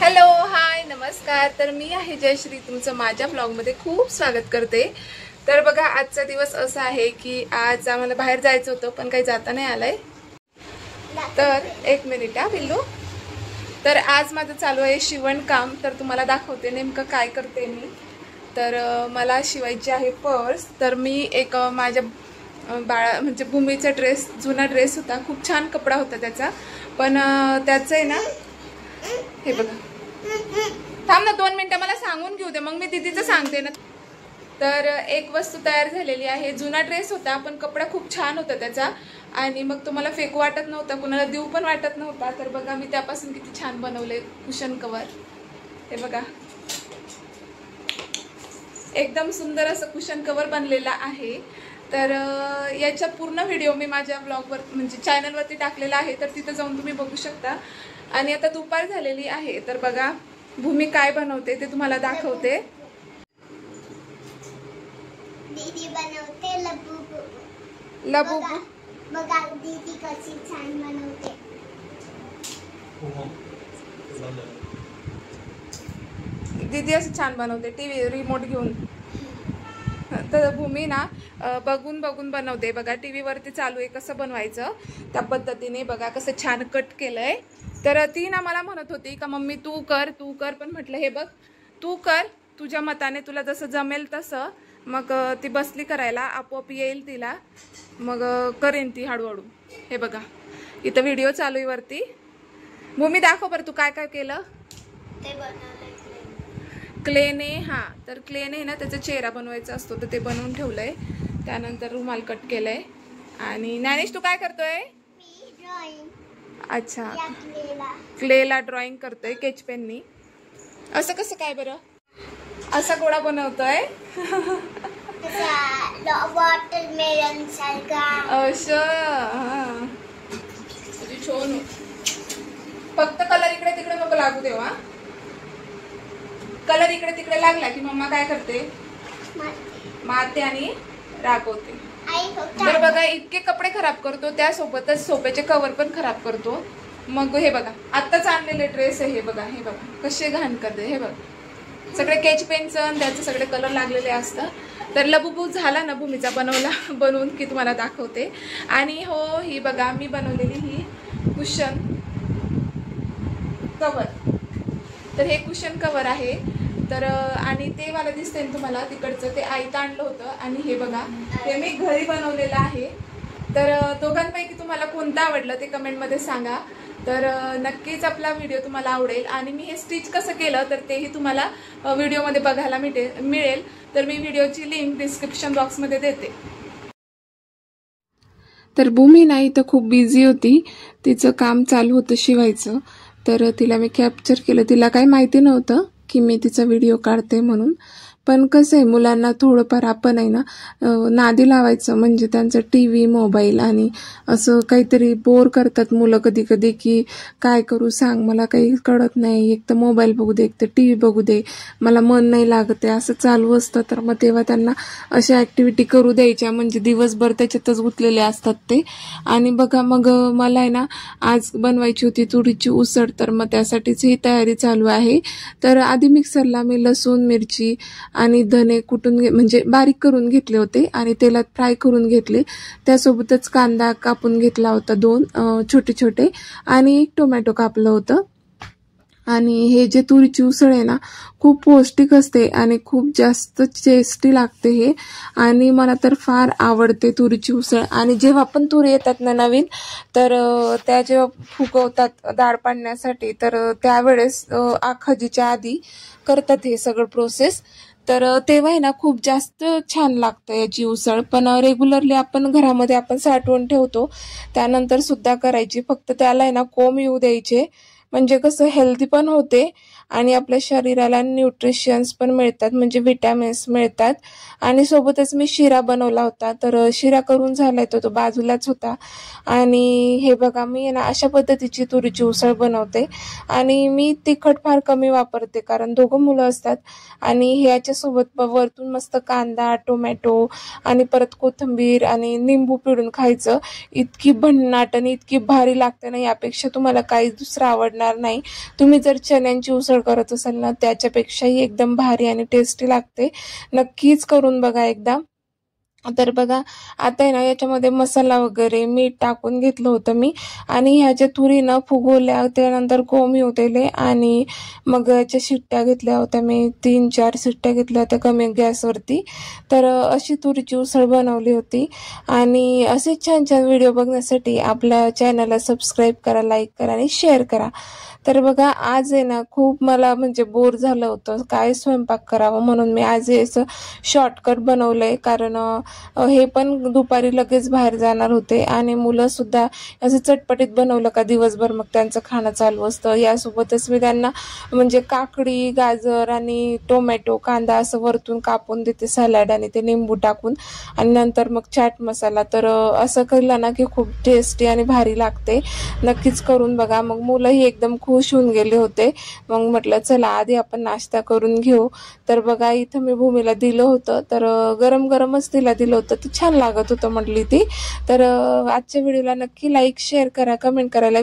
Hello hi नमस्कार। तर मी आहे जयश्री, तुमचं माझ्या ब्लॉगमध्ये खूप स्वागत करते। तर बघा आजचा दिवस असा आहे की आज आम्हाला बाहेर जायचं होतं पण काही जाता नाही आलंय। तर एक मिनिट हा पिल्लू। तर आज माझं चालू आहे शिवणकाम, तर तुम्हाला दाखवते नेमकं काय करते मी। तर मला शिवायची आहे पर्स। तर मी एक माझ्या बाळा म्हणजे भूमीचा ड्रेस, जुना ड्रेस होता, खूप छान कपडा होता त्याचा, पण त्याचं आहे ना, हे बघा थांब ना 2 मिनिटं, मला सांगून घेऊ दे मग मी दीदीचं सांगते ना। तर एक वस्तू तयार झालेली आहे, जुना ड्रेस होता पण कपडा खूप छान होता त्याचा, आणि मग तो मला फेक वाटत नव्हता, कुणाला देऊ पण वाटत नव्हता। तर बघा मी त्यापासून किती छान बनवले कुशन कवर, हे बघा एकदम सुंदर असं कुशन कवर बनलेला आहे। तर याचा पूर्ण व्हिडिओ मी माझ्या ब्लॉगवर म्हणजे चॅनलवरती टाकलेला आहे, तर तिथे जाऊन तुम्ही बघू शकता। आणि आता दुपार झालेली आहे, तर बघा भूमी काय बनवते ते तुम्हाला दाखवते। दीदी बनवते लबूबू, बघा दीदी कशी छान बनवते। दीदी असं छान बनवते टीव्ही रिमोट घेऊन। तर भूमी ना बघून बघून बनवते, बघा टीव्हीवरती चालू आहे कसं बनवायचं त्या पद्धतीने, बघा कसं छान कट केलंय। तर ती ना मला म्हणत होती का मम्मी तू कर तू कर, पण म्हटलं हे बघ तू कर तुझ्या मताने, तुला जसं जमेल तसं। मग ती बसली करायला, आपोआप येईल तिला, मग करेन ती हळूहळू। हे बघा इथं व्हिडिओ चालू आहे वरती। भूमी दाखव बरं तू काय काय केलं ते बनवलंय क्लेने। हां तर क्लेने ना त्याचा चेहरा बनवायचा असतो, तर ते बनवून ठेवलंय। त्यानंतर रुमाल कट केलंय। आणि ज्ञानेश तू काय करतोय? मी ड्रॉइंग, अच्छा या क्लेला ड्रॉइंग करतोय स्केच पेननी। असं कसं काय बरं, असा गोळा बनवतोय वॉटरमेलन सारखा असं। तुझी छान, फक्त कलर इकडे तिकडे नको लागू देवा, कलर इकडे तिकडे लागला की मम्मा काय करते, मारते आणि रागवते। तर बघा इतके कपडे खराब करतो, त्यासोबतच सोप्याचे कवर पण खराब करतो। मग हे बघा आत्ताच आणलेले ड्रेस आहे, हे बघा हे बघा कसे घाण करते, हे बघा सगळे स्केच पेनचं त्याचे सगळे कलर लागलेले असतात। तर लबूबू झाला ना भूमीचा बनवून की तुम्हाला दाखवते। आणि हो ही बघा मी बनवलेली ही कुशन कवर, तर हे कुशन कवर आहे। तर आणि ते मला दिसतंय तुम्हाला तिकडचं, ते आईत आणलं होतं। आणि हे बघा ते मी घरी बनवलेलं आहे। तर दोघांपैकी तुम्हाला कोणतं आवडलं ते कमेंटमध्ये सांगा। तर नक्कीच आपला व्हिडिओ तुम्हाला आवडेल, आणि मी हे स्टिच कसं केलं तर तेही तुम्हाला व्हिडिओमध्ये बघायला मिळेल। तर मी व्हिडिओची लिंक डिस्क्रिप्शन बॉक्समध्ये देते। तर भूमी नाही तर खूप बिझी होती, तिचं काम चालू होतं शिवायचं। तर तिला मी कॅप्चर केलं, तिला काही माहिती नव्हतं की मी तिचा व्हिडिओ काढते म्हणून। पण कसं आहे मुलांना थोडंफार आपण आहे ना नादी लावायचं, म्हणजे त्यांचं टीव्ही मोबाईल आणि असं काहीतरी बोर करतात मुलं कधी कधी, की काय करू सांग मला काही कळत नाही, एक तर मोबाईल बघू दे एक तर टीव्ही बघू दे, मला मन नाही लागत आहे, असं चालू असतं। तर मग तेव्हा त्यांना अशा ॲक्टिव्हिटी करू द्यायच्या, म्हणजे दिवसभर त्याच्यातच गुंतलेले असतात ते। आणि बघा मग मला आहे ना आज बनवायची होती तुरीची उसळ, तर मग त्यासाठीच ही तयारी चालू आहे। तर आधी मिक्सरला मी लसूण मिरची आणि धने कुटून म्हणजे बारीक करून घेतले होते आणि तेलात फ्राय करून घेतले। त्यासोबतच कांदा कापून घेतला होता 2 छोटे छोटे, आणि 1 टोमॅटो कापलं होतं। आणि हे जे तुरीची उसळ आहे ना खूप पौष्टिक असते आणि खूप जास्त टेस्टी लागते हे, आणि मला तर फार आवडते तुरीची उसळ। आणि जेव्हा पण तुरी येतात ना नवीन, तर त्या जेव्हा फुगवतात डाळ पाडण्यासाठी, तर त्यावेळेस आखाजीच्या आधी करतात हे सगळं प्रोसेस। तर तेव्हा आहे ना खूप जास्त छान लागतं याची उसळ। पण रेग्युलरली आपण घरामध्ये आपण साठवून ठेवतो, त्यानंतर सुद्धा करायची, फक्त त्याला आहे ना कोंब येऊ द्यायचे, म्हणजे कसं हेल्दी पण होते आणि आपल्या शरीराला न्यूट्रिशन्स पण मिळतात, म्हणजे विटॅमिन्स मिळतात। आणि सोबतच मी शिरा बनवला होता, तर शिरा करून झालाय तो बाजूलाच होता। आणि हे बघा मी ना अशा पद्धतीची तुरीची उसळ बनवते, आणि मी तिखट फार कमी वापरते कारण 2 मुलं असतात। आणि ह्याच्यासोबत वरतून मस्त कांदा टोमॅटो आणि परत कोथिंबीर आणि निंबू पिळून खायचं, इतकी भन्नाट आणि इतकी भारी लागते ना, यापेक्षा तुम्हाला काही दुसरं आवडणार येणार नाही. तुम्ही जर चण्यांची उसळ करत असाल ना त्याच्यापेक्षाही एकदम भारी आणि टेस्टी लागते. नक्कीच करून बघा एकदा. तर बघा आता आहे ना याच्यामध्ये मसाला वगैरे मीठ टाकून घेतलं होतं मी आणि ह्याच्या तुरी ना फुगवल्या, त्यानंतर कोंब होतेले आणि मग याच्या शिट्ट्या घेतल्या होत्या मी 3-4 शिट्ट्या घेतल्या होत्या कमी गॅसवरती. तर अशी तुरीची उसळ बनवली होती. आणि असे छान छान व्हिडिओ बघण्यासाठी आपल्या चॅनलला सबस्क्राईब करा, लाईक करा आणि शेअर करा. तर बघा आज आहे ना खूप मला म्हणजे बोर झालं होतं काय स्वयंपाक करावं, म्हणून मी आज असं शॉर्टकट बनवलंय. कारण हे पण दुपारी लगेच बाहेर जाणार होते आणि मुलं सुद्धा असं चटपटीत बनवलं का दिवसभर मग त्यांचं खाणं चालू असतं. यासोबतच मी त्यांना म्हणजे काकडी, गाजर आणि टोमॅटो, कांदा असं वरतून कापून देते सॅलड आणि ते निंबू टाकून आणि नंतर मग चाट मसाला. तर असं केलं ना की खूप टेस्टी आणि भारी लागते. नक्कीच करून बघा. मग मुलंही एकदम खुश होऊन गेले होते. मग म्हटलं चला आधी आपण नाश्ता करून घेऊ. तर बघा इथं मी भूमीला दिलं होतं, तर गरम गरमच तिला दिलं होतं, तर छान लागत होतं म्हटली ती. तर आजच्या व्हिडिओला नक्की लाईक, शेअर करा, कमेंट करायला